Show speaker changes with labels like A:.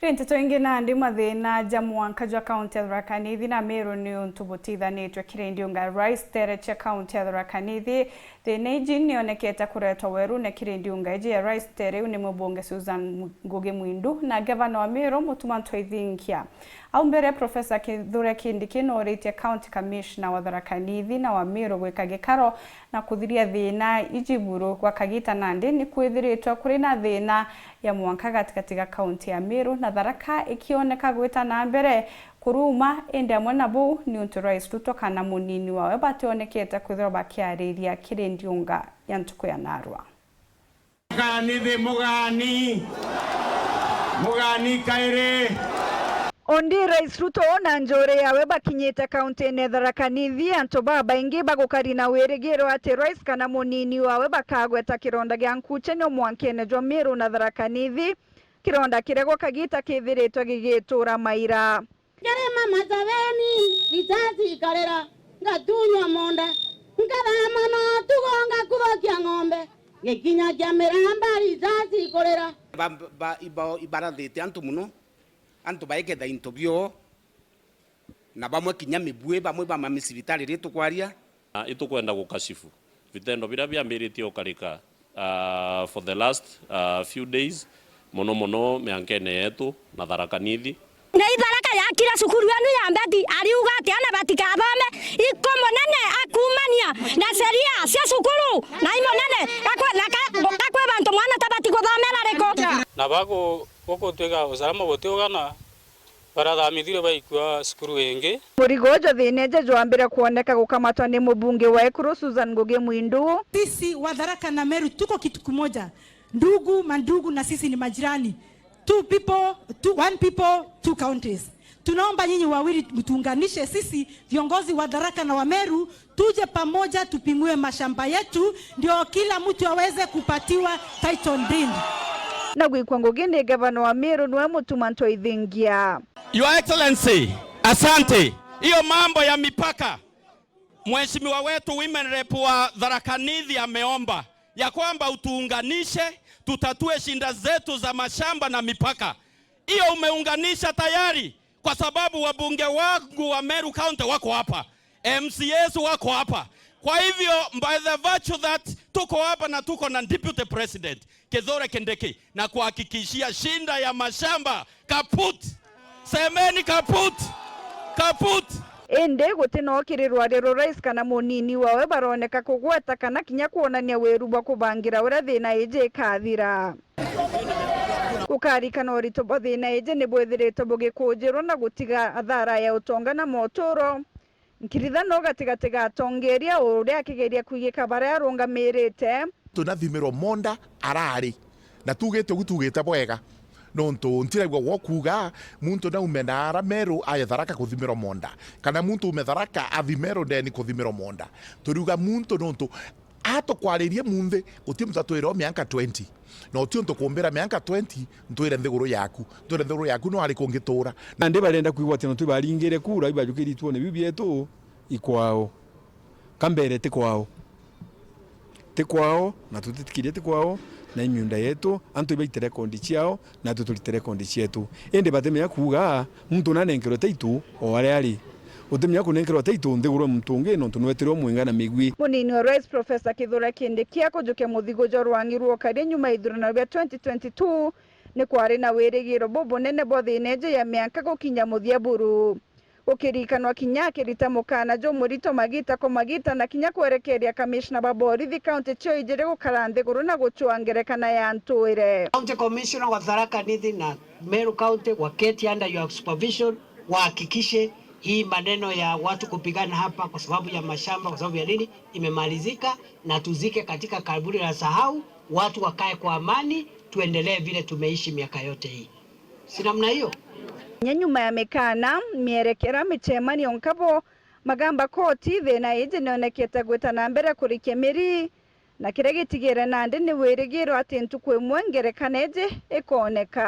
A: Rente toingi na ndi mathina Jamwanka jwa county ya Tharaka Nithi na Meru ni untubutithanitwe kirindiunga Rice Tere cha county ya Tharaka Nithi thina iji nionekete kuretwa weru na kirindiunga iji ya Rice Tere ni mubunge Susan Ngugi Mwindu na gavana wa Meru Mutumanto Ithinkia. Au mbere Professor Kithure Kindiki no ritie county commissioner wa Tharaka Nithi na wa Meru gwika gikaro na kuthiria thina iji buru kwa kagita nandi ni kwithiritwa kuri na thina ya mwanka gatigati ga county ya Meru na Tharaka ikioneka gwita na mbere kuruma ende amwe nabo ni untu Rais Ruto kana munini wawe bationekete kwithira bakiariria kirindiunga ya ntuku ya Narwa.
B: Mugani kaire
C: Ondi Rais Ruto na njore yawe bakinyete county ya Tharaka Nithi anto baba ingi bagukari na weregero ati Rais kana munini wawe bakagweta kironda gya nkuche no mwankene jwa Meru na Tharaka Nithi kironda kirego kagita kithiritwe gigitura maira
D: Gerema mazaveni vizazi karera ngatunywa monda ngabama no tugonga kubokia ng'ombe ngekinya kya miramba vizazi korera
E: ibarathite antu muno antu baiketha interview na bamwe kinya mibue bamwe ba mamisibitari ritu kwaria
F: itukwenda gukashifu vitendo bira byambiritie ukarika for the last few days mono meankene yetu na Tharaka Nithi
G: na Tharaka ya kila sukuru yanu ya mbeti aliuga ati ana batika thome iko monene akumania na sheria cia sukuru na imonene kakwe bantu mwana tabati kuthomera reko
H: na bago koko twega usalama botiogana barathamithire baikua sukuru ingi
C: murigojo thineje jwambira kuoneka gukamatwa ni mubunge wa Ekuru Susan Ngugi Mwindu.
I: Sisi wa Tharaka na Meru tuko kitu kimoja, ndugu mandugu na sisi ni majirani. One people, two countries. Tunaomba nyinyi wawili mtuunganishe sisi viongozi wa Tharaka na wa Meru tuje pamoja tupimue mashamba yetu ndio kila mtu aweze kupatiwa title deed.
C: Na gwikwa Ngugi ni gavana wa Meru niwe Mutumanto Ithinkia.
J: Your Excellency, asante. Hiyo mambo ya mipaka, mheshimiwa wetu women rep wa Tharaka Nithi ameomba ya kwamba utuunganishe tutatue shinda zetu za mashamba na mipaka. Hiyo umeunganisha tayari kwa sababu wabunge wangu wa Meru County wako hapa, MCAs wako hapa. Kwa hivyo by the virtue that tuko hapa na tuko na Deputy President Kithure Kindiki na kuhakikishia shinda ya mashamba kaput. Semeni kaput. Kaput.
C: Ende gutino kirirwa rero Rais kana munini wawe baroneka kugweta kana kinya kuonania weru bwa kubangira ura thina ije kathira kukarikana urito bo thina ije ni bwethirito bugikujirwo na gutiga athara ya utonga na motoro nkirithano gatigati gatongeria uria akigeria kuigika bara arungamirite
B: tunathimirwo monda arari na tugite bwega nonto ntiragwa wokuga muntu na umenara Meru aya Tharaka kuthimiro monda kana muntu ume Tharaka athimero ndeni kuthimiro monda turiuga muntu nonto ato kwaririe munthe uti mtatwira miaka 20 no ti unto kumbira miaka 20 ntwire nthiguru yaku no ari kungitura
K: na ndi barenda kuigwa ati no tubaringire kura ibajukiri tuone bibi yetu ikwao kambere te kwao na tutitikirie te kwao na imiunda yetu antu ibaitere kondi ciao na tutulitere kondi cietu ende batemya kuga muntu nanenkerwa taitu o ari utemya kunenkerwa taitu nthiguru mtungi no tunweterwo mwingana migwi.
C: Munini wa Rais Professor Kithure Kindiki akujuke muthigo jorwangirwo kari nyuma ithurano ya 2022 ni kwari na wirigiro bobo nene bothineje ya miaka gukinya muthia buru ukirikanwa kinya kirita mukana jo murito magita na kinya kwerekeria commissioner baborithi county chio ijire gukara nthiguru na guchwangerekana ya ntuire.
L: County commissioner wa Tharaka Nithi na Meru County waketi under your supervision wahakikishe hii maneno ya watu kupigana hapa kwa sababu ya mashamba kwa sababu ya nini imemalizika na tuzike katika kaburi la sahau, watu wakae kwa amani, tuendelee vile tumeishi miaka yote hii. Si namna hiyo?
C: Nyuma ya mekana mierekera michemanio nkabo magamba koti thina ije nionekete gwita na mbere kurikia miri na kire gitigire nandi ni wirigiro ati ntukwe mwengerekana ije ikoneka.